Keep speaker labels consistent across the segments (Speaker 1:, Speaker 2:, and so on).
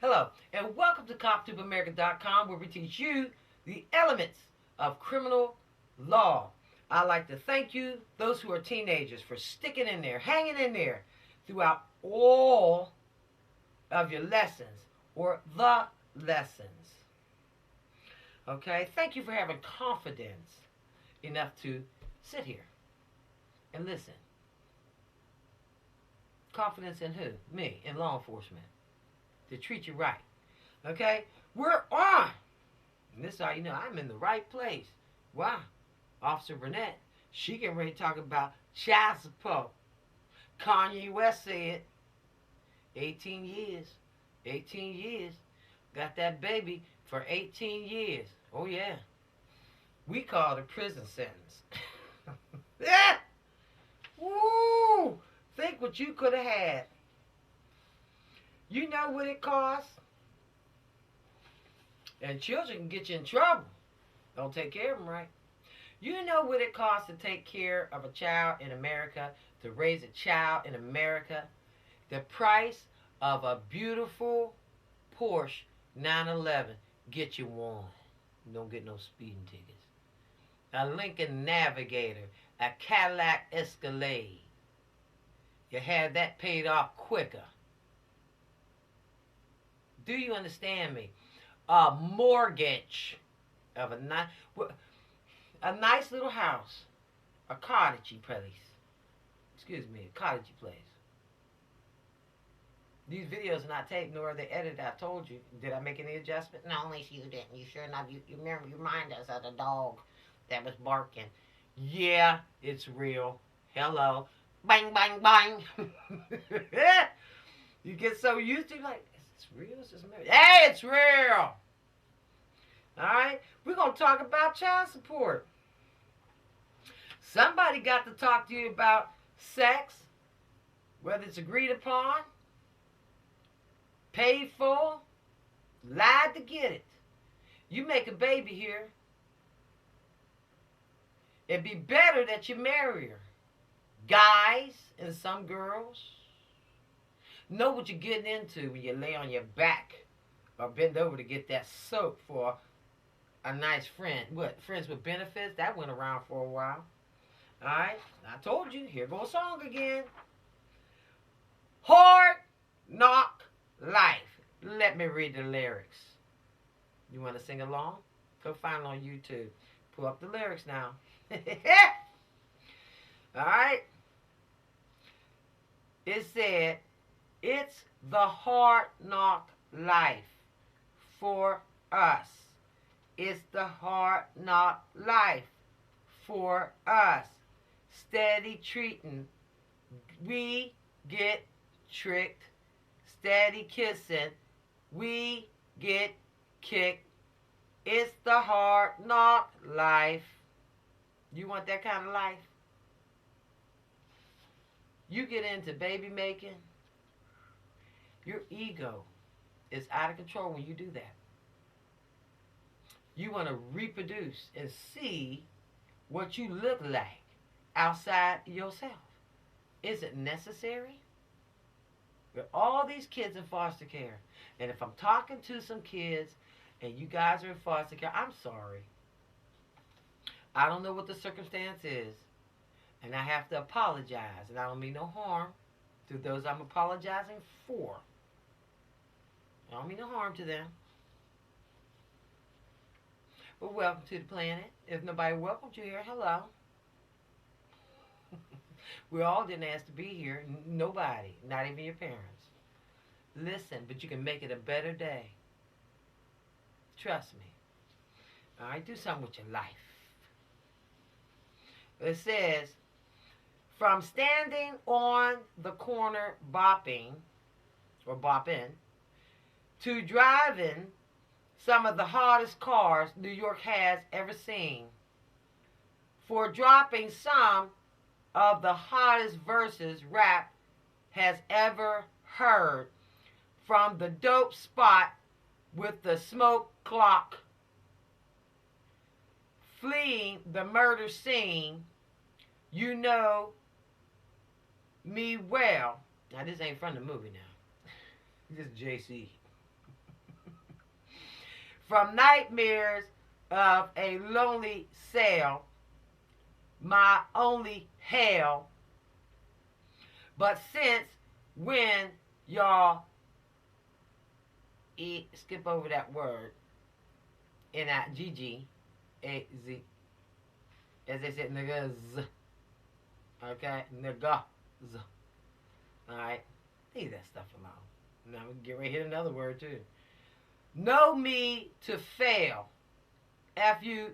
Speaker 1: Hello, and welcome to CopTubeAmerica.com, where we teach you the elements of criminal law. I'd like to thank you, those who are teenagers, for sticking in there, hanging in there throughout all of your lessons or the lessons. Okay? Thank you for having confidence enough to sit here and listen. Confidence in who? Me, in law enforcement. To treat you right. Okay? We're on. And this is how you know I'm in the right place. Wow. Officer Burnett, she getting ready to talk about child support. Kanye West said 18 years. 18 years. Got that baby for 18 years. Oh, yeah. We call it a prison sentence. Yeah. Woo! Think what you could have had. You know what it costs? And children can get you in trouble. Don't take care of them right. You know what it costs to take care of a child in America, to raise a child in America? The price of a beautiful Porsche 911 get you one. You don't get no speeding tickets. A Lincoln Navigator, a Cadillac Escalade. You have that paid off quicker. Do you understand me? A mortgage of a nice little house, a cottagey place. Excuse me, a cottagey place. These videos are not taped nor are they edited. I told you. Did I make any adjustment? No, Lisa, you didn't. You sure enough, you remember, you remind us of the dog that was barking. Yeah, it's real. Hello. Bang, bang, bang. You get so used to it, like, is this real? Is this marriage? Hey, it's real. Alright? We're going to talk about child support. Somebody got to talk to you about sex, whether it's agreed upon, paid for, lied to get it. You make a baby here, it'd be better that you marry her. Guys and some girls, know what you're getting into when you lay on your back or bend over to get that soap for a nice friend. What? Friends with benefits? That went around for a while. Alright? I told you. Here goes a song again. Hard Knock Life. Let me read the lyrics. You want to sing along? Go find it on YouTube. Pull up the lyrics now. Alright? It said, it's the hard knock life for us. It's the hard knock life for us. Steady treating. We get tricked. Steady kissing. We get kicked. It's the hard knock life. You want that kind of life? You get into baby making. Your ego is out of control when you do that. You want to reproduce and see what you look like outside yourself. Is it necessary? With all these kids in foster care, and if I'm talking to some kids and you guys are in foster care, I'm sorry. I don't know what the circumstance is, and I have to apologize, and I don't mean no harm to those I'm apologizing for. I don't mean no harm to them. But welcome to the planet. If nobody welcomed you here, hello. We all didn't ask to be here. Nobody, not even your parents. Listen, but you can make it a better day. Trust me. All right, do something with your life. It says, from standing on the corner bopping, or bopping, to driving some of the hardest cars New York has ever seen, for dropping some of the hottest verses rap has ever heard, from the dope spot with the smoke clock, fleeing the murder scene, you know me well. Now this ain't from the movie now. This is JC. from nightmares of a lonely cell, my only hell. But since when y'all skip over that word, N-I-G-G-A-Z, as they said, niggas, okay, niggas, alright, leave that stuff alone. Now I'm going to get right here another word too. Know me to fail. F-U,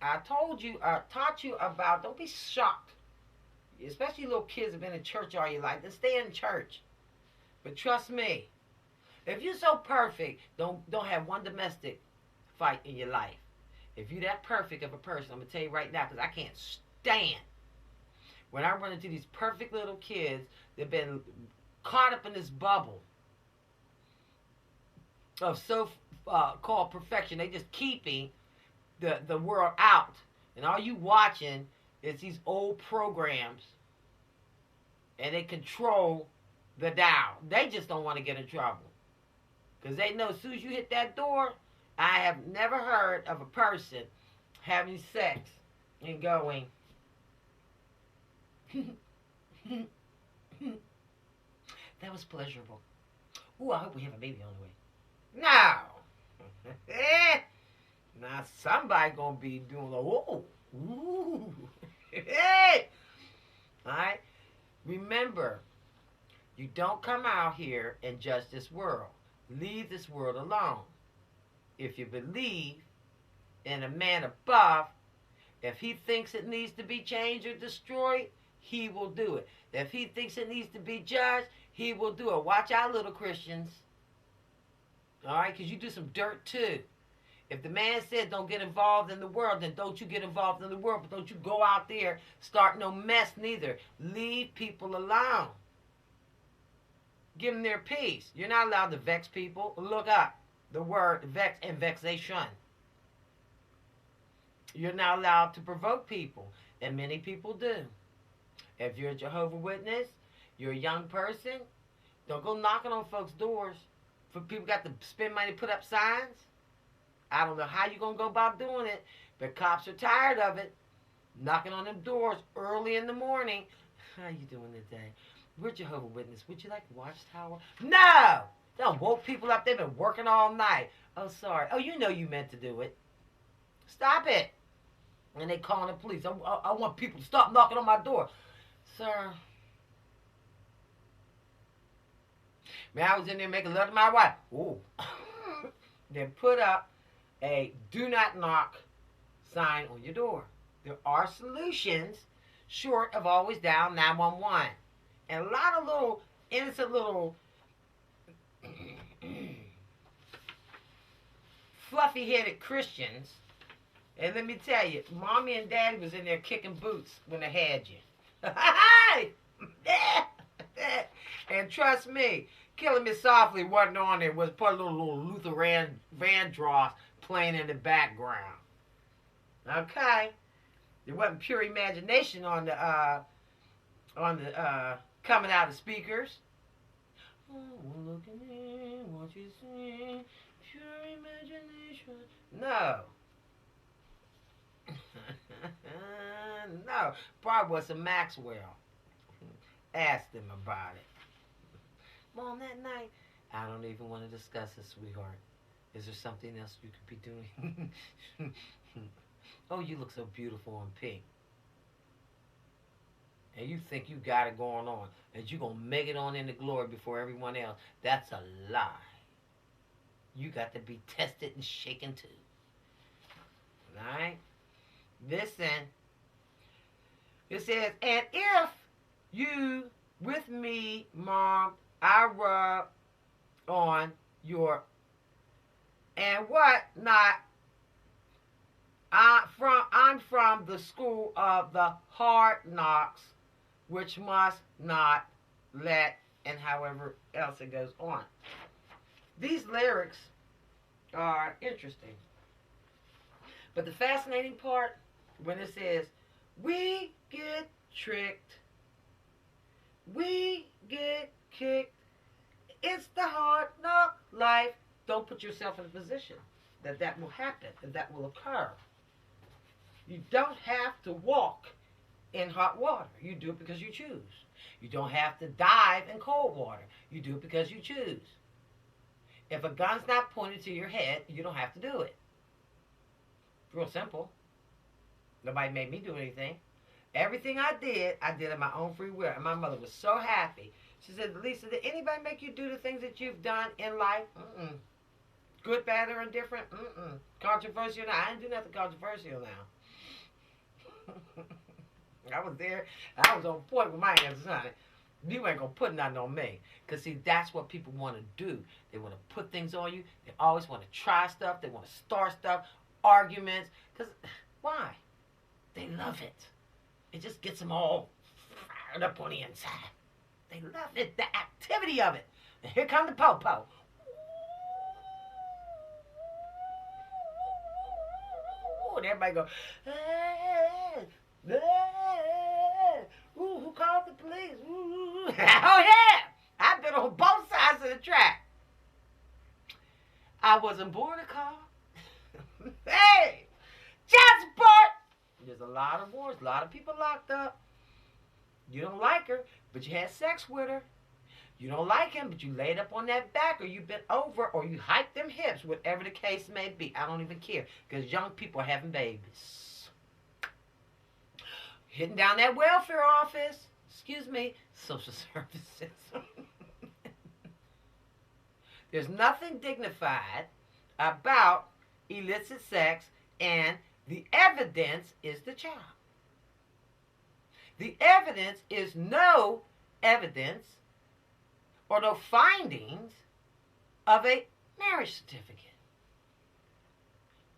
Speaker 1: I told you, taught you about, don't be shocked. Especially little kids have been in church all your life. Then stay in church. But trust me, if you're so perfect, don't have one domestic fight in your life. If you're that perfect of a person, I'm going to tell you right now, because I can't stand when I run into these perfect little kids that have been caught up in this bubble of so-called perfection. They just keeping the world out. And all you watching is these old programs. And they control the dial. They just don't want to get in trouble. Because they know as soon as you hit that door, I have never heard of a person having sex and going, that was pleasurable. Ooh, I hope we have a baby on the way. No. Now somebody gonna be doing a whoa. Ooh. Hey. Alright? Remember, you don't come out here and judge this world. Leave this world alone. If you believe in a man above, if he thinks it needs to be changed or destroyed, he will do it. If he thinks it needs to be judged, he will do it. Watch out, little Christians. Alright? Because you do some dirt too. If the man said don't get involved in the world, then don't you get involved in the world. But don't you go out there, start no mess neither. Leave people alone. Give them their peace. You're not allowed to vex people. Look up the word vex and vexation. You're not allowed to provoke people. And many people do. If you're a Jehovah's Witness, you're a young person, don't go knocking on folks' doors. For people got to spend money to put up signs. I don't know how you're going to go about doing it, but cops are tired of it. Knocking on them doors early in the morning. How you doing today? We're Jehovah's Witness. Would you like a watchtower? No! They don't woke people up. They've been working all night. Oh, sorry. Oh, you know you meant to do it. Stop it. And they calling the police. I want people to stop knocking on my door. Sir. Man, I was in there making love to my wife. Ooh. Then put up a do not knock sign on your door. There are solutions short of always dial 911. And a lot of little innocent little fluffy-headed Christians. And let me tell you, mommy and daddy was in there kicking boots when they had you. And trust me, Killing Me Softly wasn't on there. It was put a little Luther Vandross playing in the background. Okay? There wasn't Pure Imagination on the coming out of speakers. Oh, looking in, what you see, pure imagination. No. No. Probably was a Maxwell. Asked him about it. Mom, that night, I don't even want to discuss it, sweetheart. Is there something else you could be doing? Oh, you look so beautiful in pink. And you think you got it going on. And you're going to make it on into glory before everyone else. That's a lie. You got to be tested and shaken too. Alright? Listen. It says, and if you with me, Mom, I rub on your and what not. I'm from the school of the hard knocks, which must not let, and however else it goes on. These lyrics are interesting. But the fascinating part, when it says, we get tricked, we get kicked, it's the hard knock life. Don't put yourself in a position. that will happen, that will occur. You don't have to walk in hot water. You do it because you choose. You don't have to dive in cold water. You do it because you choose. If a gun's not pointed to your head, you don't have to do it. Real simple. Nobody made me do anything. Everything I did of my own free will. And my mother was so happy. She said, Lisa, did anybody make you do the things that you've done in life? Mm-mm. Good, bad, or indifferent? Mm-mm. Controversial? No, I didn't do nothing controversial now. I was there. I was on point with my answers, honey. You ain't gonna put nothing on me. Because, see, that's what people want to do. They want to put things on you. They always want to try stuff. They want to start stuff, arguments. Because, why? They love it. It just gets them all fired up on the inside. They love it, the activity of it. And here come the po-po. And everybody go, hey, hey, ooh, who called the police? Ooh. Oh, yeah. I've been on both sides of the track. I wasn't born a car. Hey, child support. There's a lot of wars, a lot of people locked up. You don't like her, but you had sex with her. You don't like him, but you laid up on that back, or you bent over, or you hiked them hips, whatever the case may be. I don't even care, because young people are having babies. Hitting down that welfare office. Excuse me, social services. There's nothing dignified about illicit sex, and the evidence is the child. The evidence is no evidence or no findings of a marriage certificate.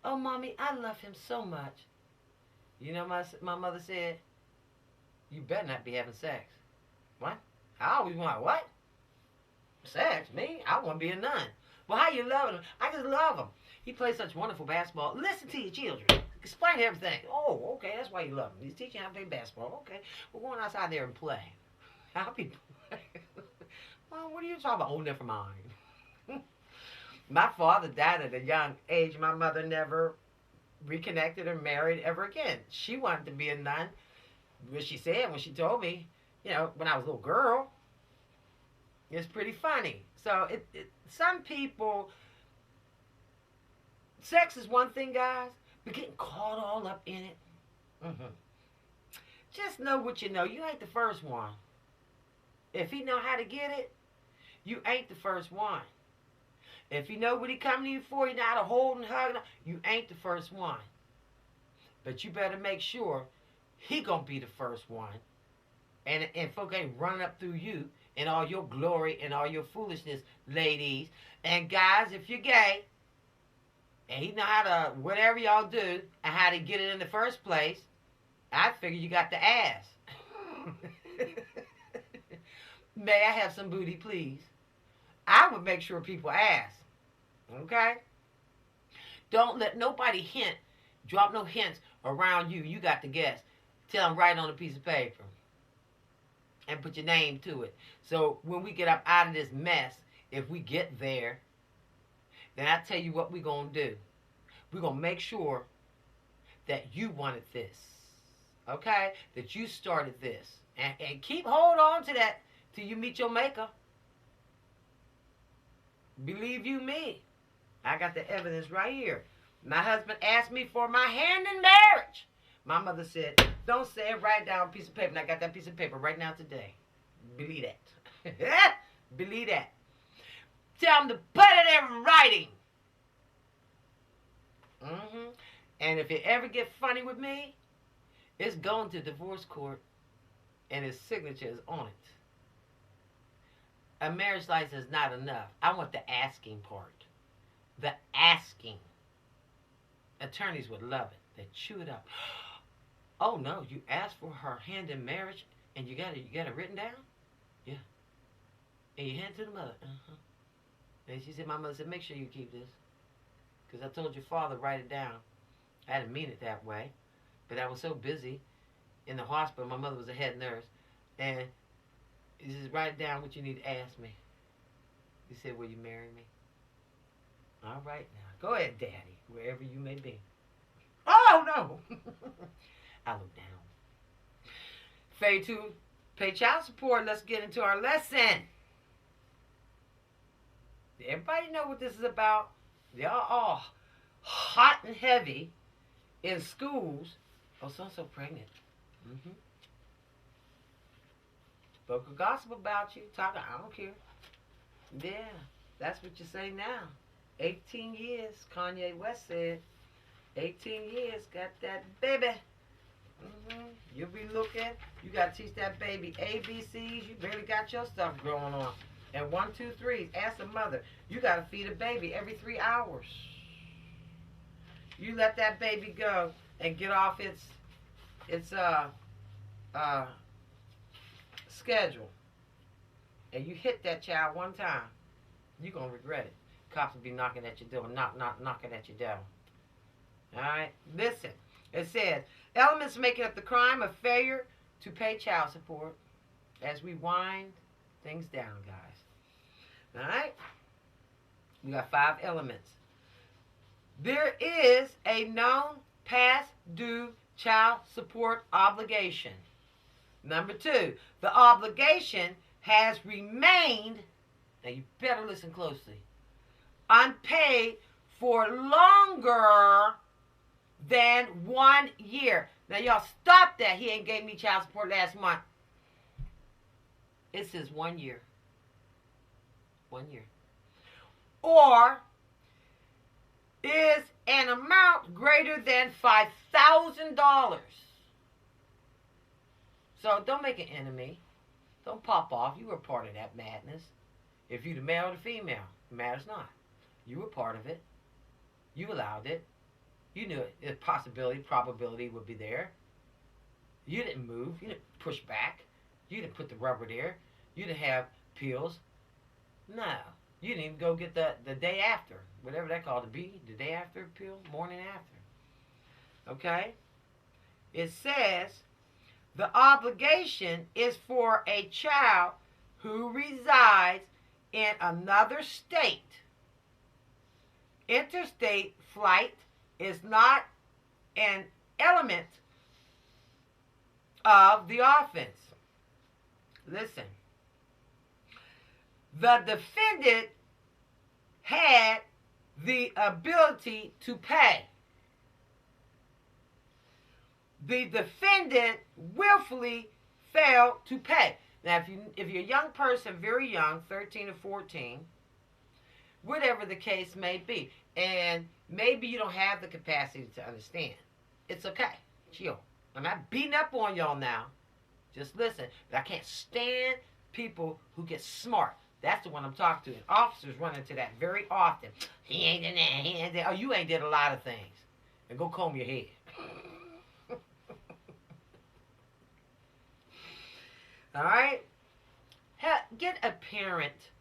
Speaker 1: Oh, Mommy, I love him so much. You know, my mother said, you better not be having sex. What? I always want, what? Sex? Me? I want to be a nun. Well, how you loving him? I just love him. He plays such wonderful basketball. Listen to your children. Explain everything. Oh, okay, that's why you love him. He's teaching you how to play basketball. Okay, we're going outside there and play. I'll be playing. Well, what are you talking about? Oh, never mind. My father died at a young age. My mother never reconnected or married ever again. She wanted to be a nun. What she said when she told me, you know, when I was a little girl, it's pretty funny. So some people, sex is one thing, guys, but getting caught all up in it. Mm-hmm. Just know what you know. You ain't the first one. If he know how to get it, you ain't the first one. If you know what he coming to you for, you know how to hold and hug, you ain't the first one. But you better make sure he gonna be the first one. And folk ain't running up through you and all your glory and all your foolishness, ladies. And guys, if you're gay, and he know how to, whatever y'all do, and how to get it in the first place, I figure you got the ass. May I have some booty, please? I would make sure people ask. Okay? Don't let nobody drop no hints around you. You got to guess. Tell them right on a piece of paper. And put your name to it. So when we get up out of this mess, if we get there, then I tell you what we're going to do. We're going to make sure that you wanted this. Okay? That you started this. And keep hold on to that till you meet your maker. Believe you me. I got the evidence right here. My husband asked me for my hand in marriage. My mother said, don't say it, write down a piece of paper. And I got that piece of paper right now today. Believe that. Believe that. Tell them to put it in writing. Mm-hmm. And if it ever get funny with me, it's going to divorce court and his signature is on it. A marriage license is not enough. I want the asking part. The asking. Attorneys would love it. They chew it up. Oh no, you asked for her hand in marriage and you got it written down? Yeah. And you hand it to the mother. Uh-huh. And she said, my mother said, make sure you keep this. Because I told your father write it down. I didn't mean it that way. But I was so busy in the hospital. My mother was a head nurse. And he says, write down what you need to ask me. He said, will you marry me? All right now. Go ahead, Daddy, wherever you may be. Oh, no. I look down. Failure to pay child support. Let's get into our lesson. Everybody know what this is about? Y'all all hot and heavy in schools. Oh, so pregnant. Mm-hmm. Spoke a gossip about you. Talking, I don't care. Yeah, that's what you say now. 18 years, Kanye West said. 18 years, got that baby. Mm-hmm. You'll be looking. You got to teach that baby ABCs. You barely got your stuff growing on. And 1, 2, 3s. Ask the mother. You got to feed a baby every 3 hours. You let that baby go and get off its schedule, and you hit that child one time, you're gonna regret it. Cops will be knocking at your door, knocking at your door. All right, listen. It says elements making up the crime of failure to pay child support. As we wind things down, guys. All right, we got 5 elements. There is a known past due child support obligation. Number 2, the obligation has remained, now you better listen closely, unpaid for longer than 1 year. Now y'all stop that. He ain't gave me child support last month. It says 1 year. 1 year. Or is an amount greater than $5,000. So don't make an enemy. Don't pop off. You were part of that madness. If you're the male or the female, it matters not. You were part of it. You allowed it. You knew it. The possibility, probability would be there. You didn't move. You didn't push back. You didn't put the rubber there. You didn't have pills. No. You didn't even go get the day after. Whatever that called to be. The day after pill. Morning after. Okay? It says the obligation is for a child who resides in another state. Interstate flight is not an element of the offense. Listen. The defendant had the ability to pay. The defendant willfully failed to pay. Now, if you're a young person, very young, 13 or 14, whatever the case may be, and maybe you don't have the capacity to understand, it's okay. Chill. I'm not beating up on y'all now. Just listen. But I can't stand people who get smart. That's the one I'm talking to. And officers run into that very often. He ain't in there. He ain't there. Oh, you ain't did a lot of things. And go comb your head. All right? Get a parent,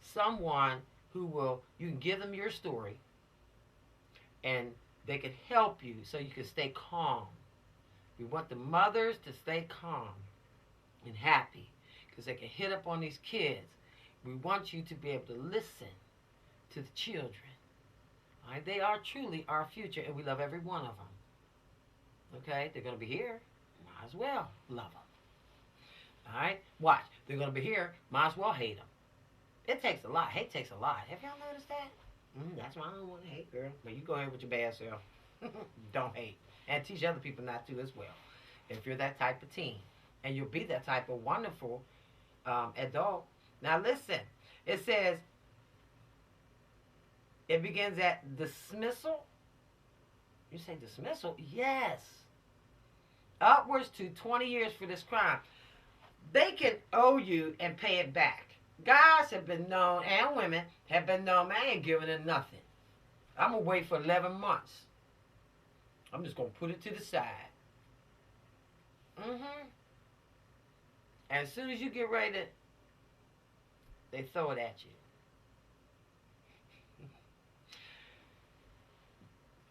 Speaker 1: someone who will, you can give them your story, and they can help you so you can stay calm. We want the mothers to stay calm and happy because they can hit up on these kids. We want you to be able to listen to the children. All right? They are truly our future, and we love every one of them. Okay? They're going to be here. Might as well love them. All right? Watch. They're going to be here. Might as well hate them. It takes a lot. Hate takes a lot. Have y'all noticed that? That's why I don't want to hate, girl. But you go ahead with your bad self. Don't hate. And teach other people not to as well. If you're that type of teen. And you'll be that type of wonderful adult. Now listen. It says, it begins at dismissal. You say dismissal? Yes. Upwards to 20 years for this crime. They can owe you and pay it back. Guys have been known, and women have been known, man, I ain't giving them nothing. I'm going to wait for 11 months. I'm just going to put it to the side. And as soon as you get ready to, they throw it at you.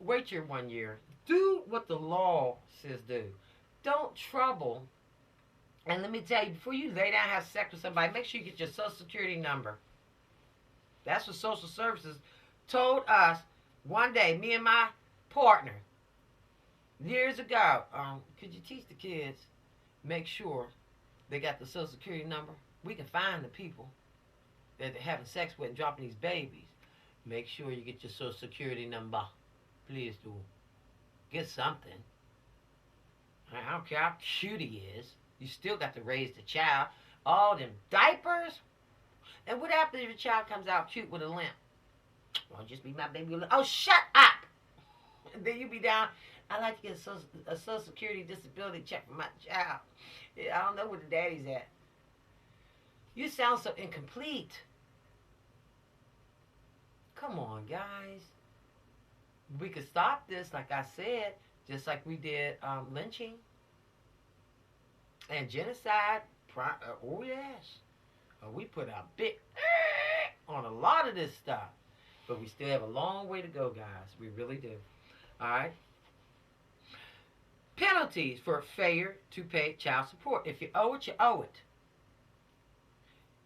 Speaker 1: Wait your 1 year. Do what the law says do. Don't trouble. And let me tell you, before you lay down and have sex with somebody, make sure you get your Social Security number. That's what social services told us One day, me and my partner, years ago, could you teach the kids, make sure they got the social security number? We can find the people that they're having sex with and dropping these babies. Make sure you get your social security number. Please do. Get something. I don't care how cute he is. You still got to raise the child. All them diapers. And what happens if your child comes out cute with a limp? Well, just be my baby. Oh, shut up! And then you be down. I like to get a social security disability check for my child. I don't know where the daddy's at. You sound so incomplete. Come on, guys. We could stop this, like I said, just like we did lynching and genocide. Oh, yes. We put a big on a lot of this stuff. But we still have a long way to go, guys. We really do. All right? Penalties for failure to pay child support. If you owe it, you owe it.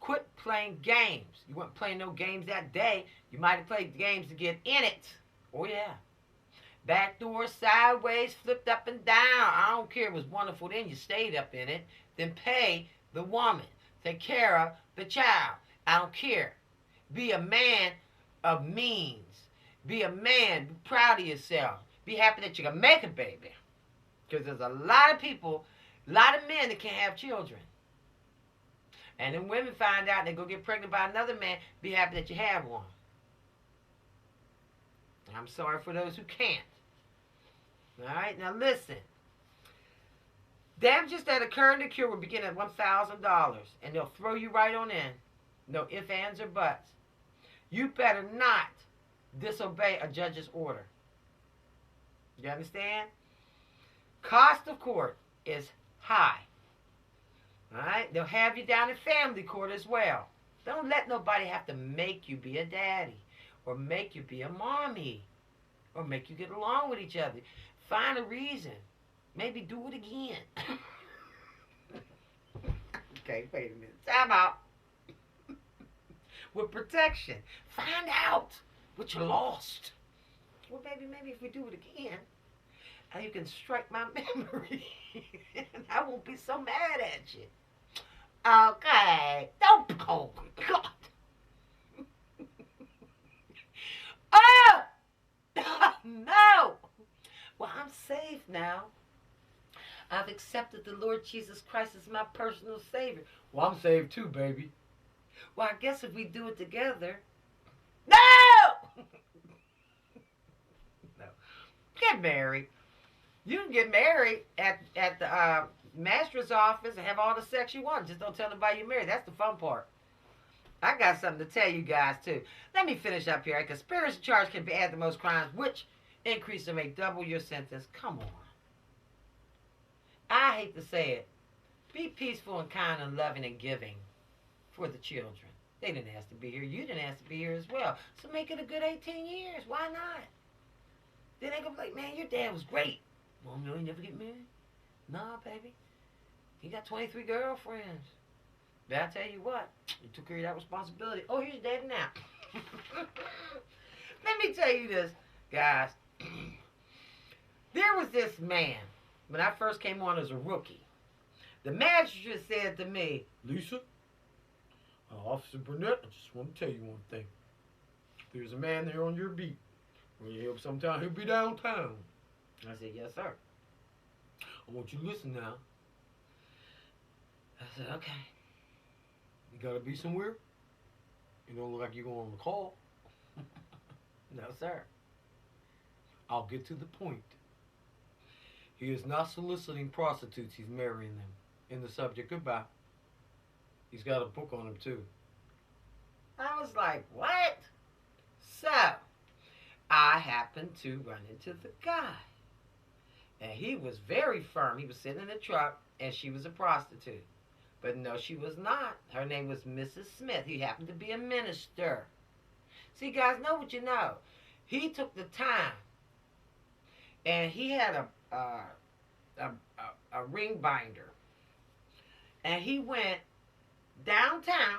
Speaker 1: Quit playing games. You weren't playing no games that day. You might have played games to get in it. Oh, yeah. Backdoor, sideways, flipped up and down. I don't care. It was wonderful then. You stayed up in it. Then pay the woman. Take care of the child. I don't care. Be a man of means. Be a man. Be proud of yourself. Be happy that you can make a baby. Because there's a lot of people, a lot of men that can't have children. And then women find out they go get pregnant by another man. Be happy that you have one. I'm sorry for those who can't. All right, now listen. Damages that occur in the cure will begin at $1,000, and they'll throw you right on in. No ifs, ands, or buts. You better not disobey a judge's order. You understand? Cost of court is high. All right? They'll have you down in family court as well. Don't let nobody have to make you be a daddy or make you be a mommy or make you get along with each other. Find a reason. Maybe do it again. Okay, wait a minute. Time out. With protection. Find out what you lost. Well, maybe if we do it again, you can strike my memory. And I won't be so mad at you. Okay. Don't. Oh, God. Oh! No! Well, I'm safe now. I've accepted the Lord Jesus Christ as my personal Savior. Well, I'm saved too, baby. Well, I guess if we do it together. No! No. Get married. You can get married at the master's office and have all the sex you want. Just don't tell nobody you're married. That's the fun part. I got something to tell you guys, too. Let me finish up here. A conspiracy charge can be added to most crimes, which increase or may double your sentence. Come on. I hate to say it. Be peaceful and kind and loving and giving for the children. They didn't ask to be here. You didn't ask to be here as well. So make it a good 18 years. Why not? Then they gonna be like, man, your dad was great. Mom, you never get married? Nah, baby. He got 23 girlfriends. But I tell you what, you took care of that responsibility. Oh, here's daddy now. Let me tell you this, guys. There was this man, when I first came on as a rookie. The magistrate said to me, Lisa, Officer Burnett, I just want to tell you one thing. There's a man there on your beat. When you help sometime, he'll be downtown. I said, yes, sir. I want you to listen now. I said, okay. You gotta be somewhere? You don't look like you're going on the call. No, sir. I'll get to the point. He is not soliciting prostitutes, he's marrying them. In the subject, goodbye. He's got a book on him, too. I was like, what? So, I happened to run into the guy. And he was very firm. He was sitting in the truck, and she was a prostitute. But no, she was not. Her name was Mrs. Smith. He happened to be a minister. See, guys, know what you know. He took the time, and he had a ring binder. And he went downtown,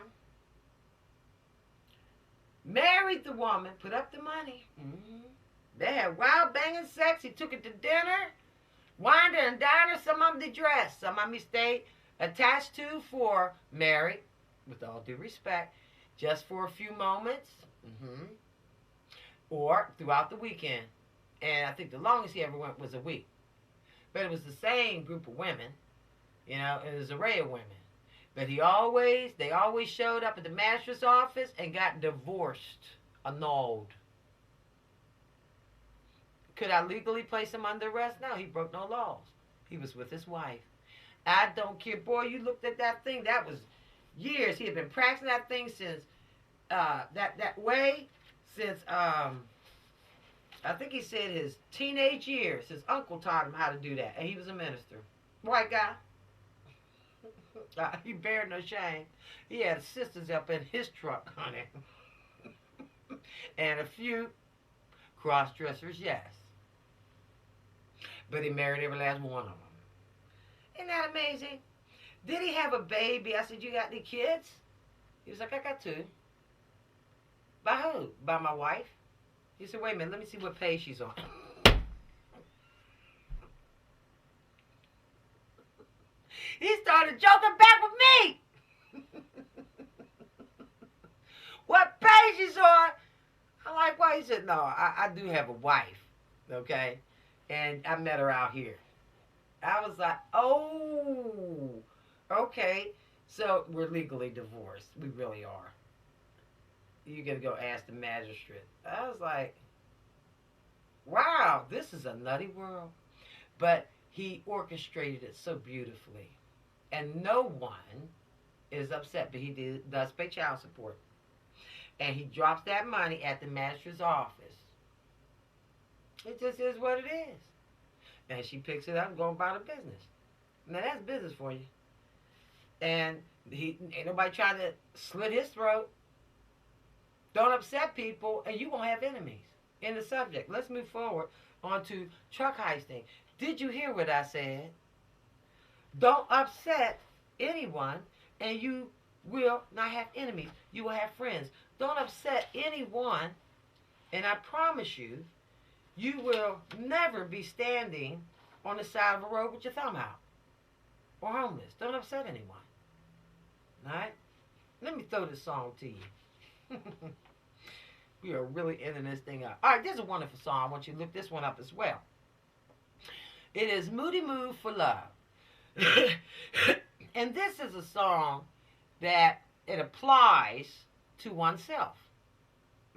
Speaker 1: married the woman, put up the money. They had wild banging sex. He took it to dinner, wined her and dined her. Some of them they dressed. Some of them he stayed attached to for married, with all due respect, just for a few moments, or throughout the weekend. And I think the longest he ever went was a week. But it was the same group of women, it was an array of women. But they always showed up at the magistrate's office and got divorced, annulled. Could I legally place him under arrest? No, he broke no laws. He was with his wife. I don't care. Boy, you looked at that thing. That was years. He had been practicing that thing since, that way, since, I think he said his teenage years. His uncle taught him how to do that. And he was a minister. White guy. He bared no shame. He had sisters up in his truck, honey. And a few cross-dressers, yes. But he married every last one of them. Isn't that amazing? Did he have a baby? I said, you got any kids? He was like, I got two. By who? By my wife. He said, wait a minute, let me see what page she's on. He started joking back with me. What page she's on? I'm like, why? He said, no, I do have a wife, okay? And I met her out here. I was like, oh, okay. So we're legally divorced. We really are. You're going to go ask the magistrate. I was like, wow, this is a nutty world. But he orchestrated it so beautifully. And no one is upset, but he does pay child support. And he drops that money at the magistrate's office. It just is what it is. And she picks it up and goes about her business. Now that's business for you. And ain't nobody trying to slit his throat. Don't upset people, and you won't have enemies. In the subject, let's move forward on to truck heisting. Did you hear what I said? Don't upset anyone, and you will not have enemies. You will have friends. Don't upset anyone, and I promise you, you will never be standing on the side of a road with your thumb out or homeless. Don't upset anyone. All right? Let me throw this song to you. We are really ending this thing up. All right, this is a wonderful song. I want you to look this one up as well. It is Moody Mood for Love. And this is a song that it applies to oneself.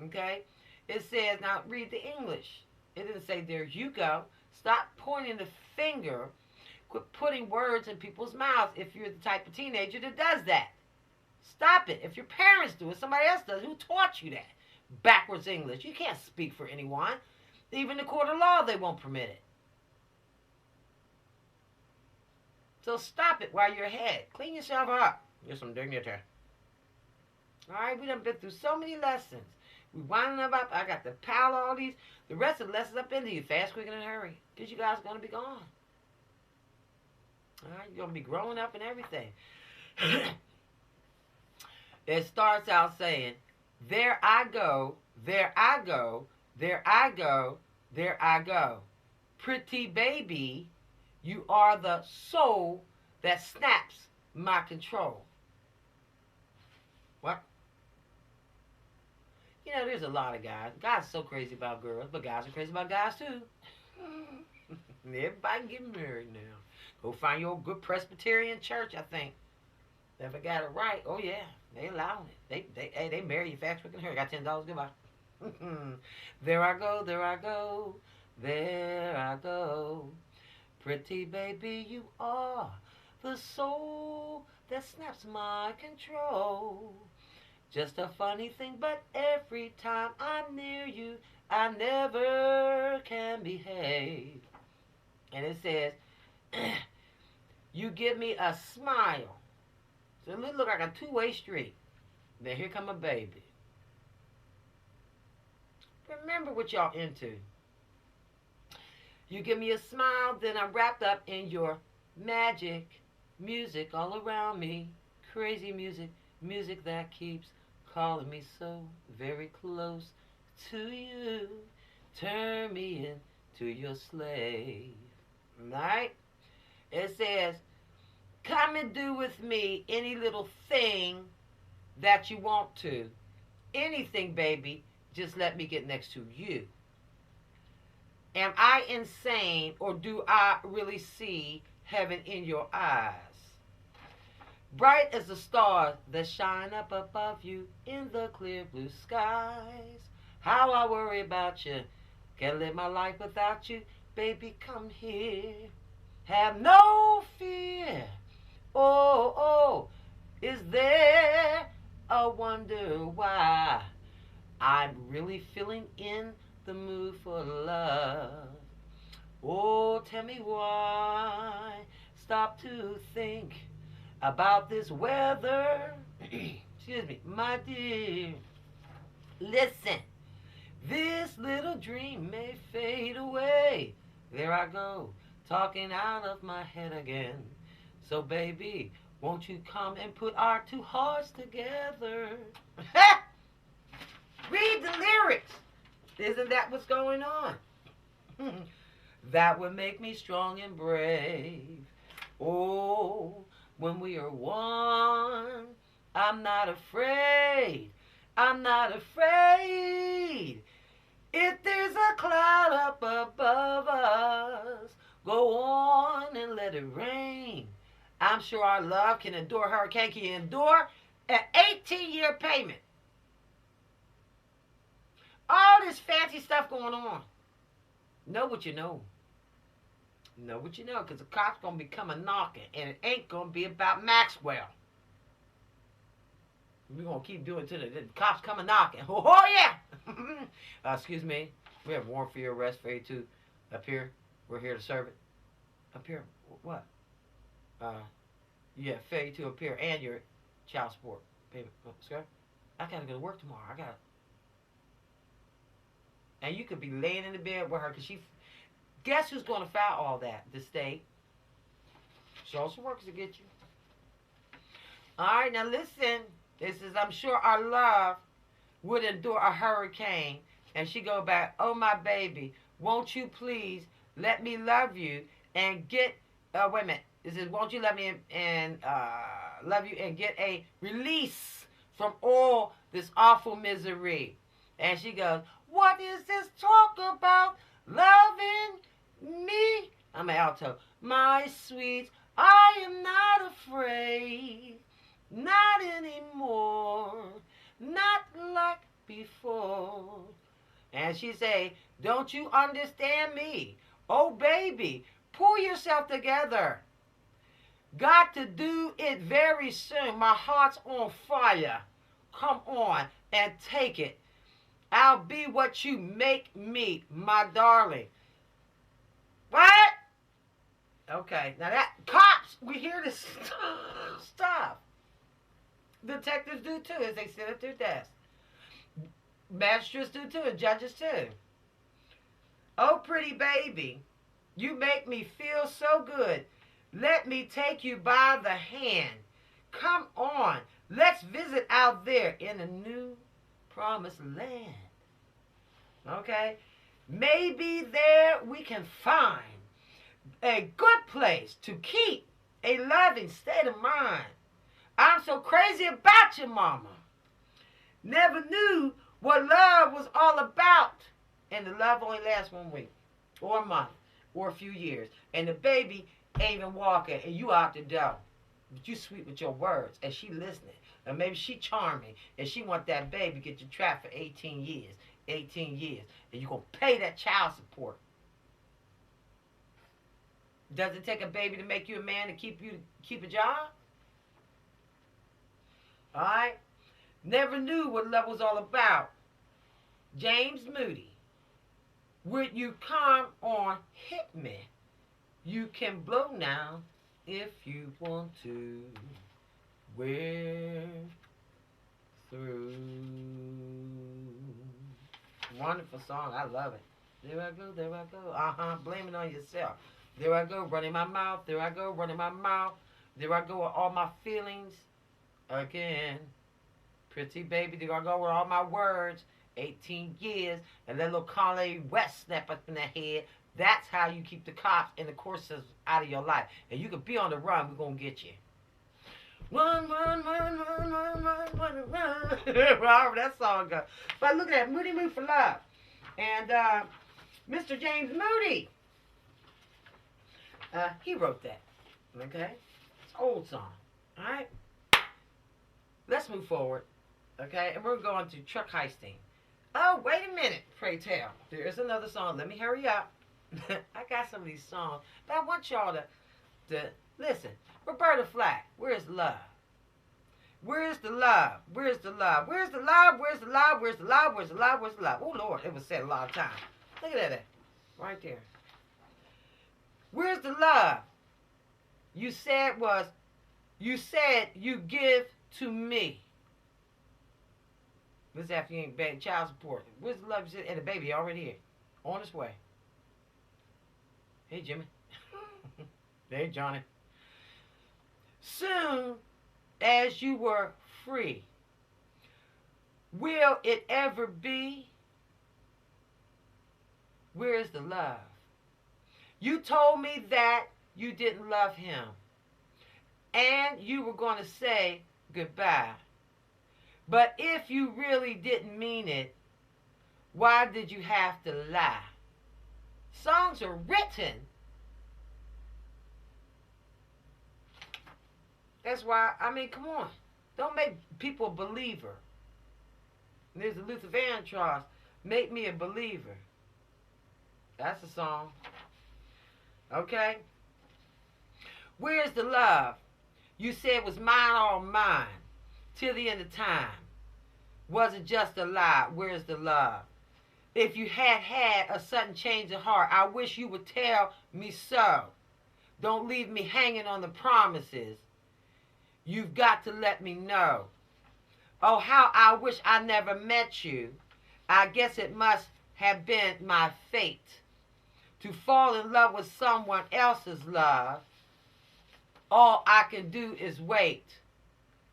Speaker 1: Okay? It says, now read the English. It didn't say, there you go. Stop pointing the finger. Quit putting words in people's mouths if you're the type of teenager that does that. Stop it. If your parents do it, somebody else does. Who taught you that? Backwards English. You can't speak for anyone. Even the court of law, they won't permit it. So stop it while you're ahead. Clean yourself up. Get some dignity. All right, we done been through so many lessons. We winding them up. I got to pile all these. The rest of the lessons up into you. Fast, quick, and in a hurry. Because you guys are going to be gone. All right, you're going to be growing up and everything. It starts out saying, there I go, there I go, there I go, there I go. Pretty baby, you are the soul that snaps my control. What? You know, there's a lot of guys. Guys are so crazy about girls, but guys are crazy about guys too. Everybody can get married now. Go find your good Presbyterian church, I think. If I got it right, oh yeah, they allowing it. They marry you fast, quick, and hurry. Got $10, goodbye. There I go, there I go, there I go. Pretty baby, you are the soul that snaps my control. Just a funny thing, but every time I'm near you, I never can behave. And it says, you give me a smile. So it look like a two-way street. Then here come a baby. Remember what y'all into. You give me a smile, then I'm wrapped up in your magic. Music all around me. Crazy music. Music that keeps calling me so very close to you. turn me into your slave. Right? It says, come and do with me any little thing that you want to. Anything, baby. Just let me get next to you. Am I insane, or do I really see heaven in your eyes? Bright as the stars that shine up above you in the clear blue skies. How I worry about you. Can't live my life without you. Baby, come here. Have no fear. Oh, oh, is there a wonder why I'm really feeling in the mood for love? Oh, tell me why. Stop to think about this weather. Excuse me, my dear. Listen, this little dream may fade away. There I go, talking out of my head again. So, baby, won't you come and put our two hearts together? Read the lyrics. Isn't that what's going on? That would make me strong and brave. Oh, when we are one, I'm not afraid. I'm not afraid. If there's a cloud up above us, go on and let it rain. I'm sure our love can endure, hurricane can endure an 18-year payment. All this fancy stuff going on. Know what you know. Know what you know, because the cops going to be coming knocking, and it ain't going to be about Maxwell. We're going to keep doing it till the cops coming knocking. Oh, yeah! Excuse me. We have warrant for your arrest for A2 up here. We're here to serve it. Up here? What? You have failure to appear and your child support payment. Sir, I got to go to work tomorrow. I got to. And you could be laying in the bed with her because she. Guess who's going to file all that? The state. Social workers to get you. All right, now listen. This is, I'm sure our love would endure a hurricane. And she go back, oh, my baby, won't you please let me love you and get, wait a minute. It says, won't you let me and love you and get a release from all this awful misery? And she goes, what is this talk about loving me? I'm an alto. My sweet, I am not afraid. Not anymore. Not like before. And she say, don't you understand me? Oh, baby, pull yourself together. Got to do it very soon. My heart's on fire. Come on and take it. I'll be what you make me, my darling. What? Okay, now that, cops, we hear this stuff. Detectives do too, as they sit at their desk. Magistrates do too, and judges too. Oh, pretty baby, you make me feel so good. Let me take you by the hand. Come on, let's visit out there in a new promised land. Okay? Maybe there we can find a good place to keep a loving state of mind. I'm so crazy about you, mama. Never knew what love was all about. And the love only lasts 1 week, or a month, or a few years. And the baby ain't even walking, and you out the door. But you sweet with your words, and she listening. And maybe she charming, and she want that baby get you trapped for 18 years. 18 years. And you going to pay that child support. Does it take a baby to make you a man to keep a job? Alright? Never knew what love was all about. James Moody. Would you come on, hit me? You can blow now if you want to. We're through. Wonderful song. I love it. There I go, there I go. Blame it on yourself. There I go, running my mouth. There I go, running my mouth. There I go with all my feelings again. Pretty baby, there I go with all my words. 18 years, and that little Kanye West snap up in the head. That's how you keep the cops and the courses out of your life. And you could be on the run, we're going to get you. Run, run, run, run, run, run, run, run. However that song goes. But look at that, Moody Mood for Love. And Mr. James Moody, he wrote that. Okay? It's an old song. Alright? Let's move forward. Okay? And we're going to Chuck Heisting. Oh, wait a minute, pray tell. There is another song. Let me hurry up. I got some of these songs, but I want y'all to listen. Roberta Flack, where's love? Where's the love? Where's the love? Where's the love? Where's the love? Where's the love? Where's the love? Where's the love? Oh, Lord, it was said a lot of times. Look at that. Right there. Where's the love? You said you give to me. This after you ain't paid child support. Where's the love you said? And the baby already here. On its way. Hey, Jimmy. Hey, Johnny. Soon as you were free, will it ever be? Where is the love? You told me that you didn't love him, and you were going to say goodbye. But if you really didn't mean it, why did you have to lie? Songs are written. That's why, I mean, come on. Don't make people a believer. There's a Luther Vandross, Make Me a Believer. That's a song. Okay? Where's the love? You said it was mine, all mine, till the end of time. Was it just a lie? Where's the love? If you had a sudden change of heart, I wish you would tell me so. Don't leave me hanging on the promises. You've got to let me know. Oh, how I wish I never met you. I guess it must have been my fate to fall in love with someone else's love. All I can do is wait.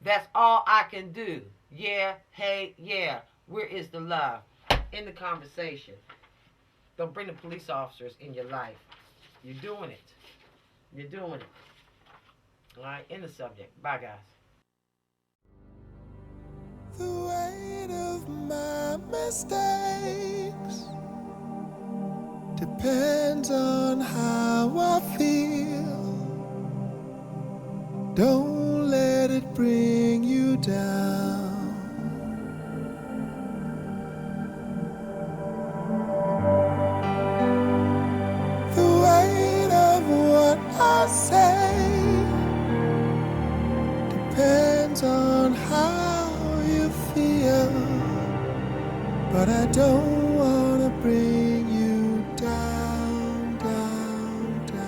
Speaker 1: That's all I can do. Yeah, hey, yeah. Where is the love? In the conversation. Don't bring the police officers in your life. You're doing it. You're doing it. All right, in the subject. Bye, guys.
Speaker 2: The weight of my mistakes depends on how I feel. Don't let it bring you down. The weight of what I say depends on how you feel, but I don't want to bring you down, down, down.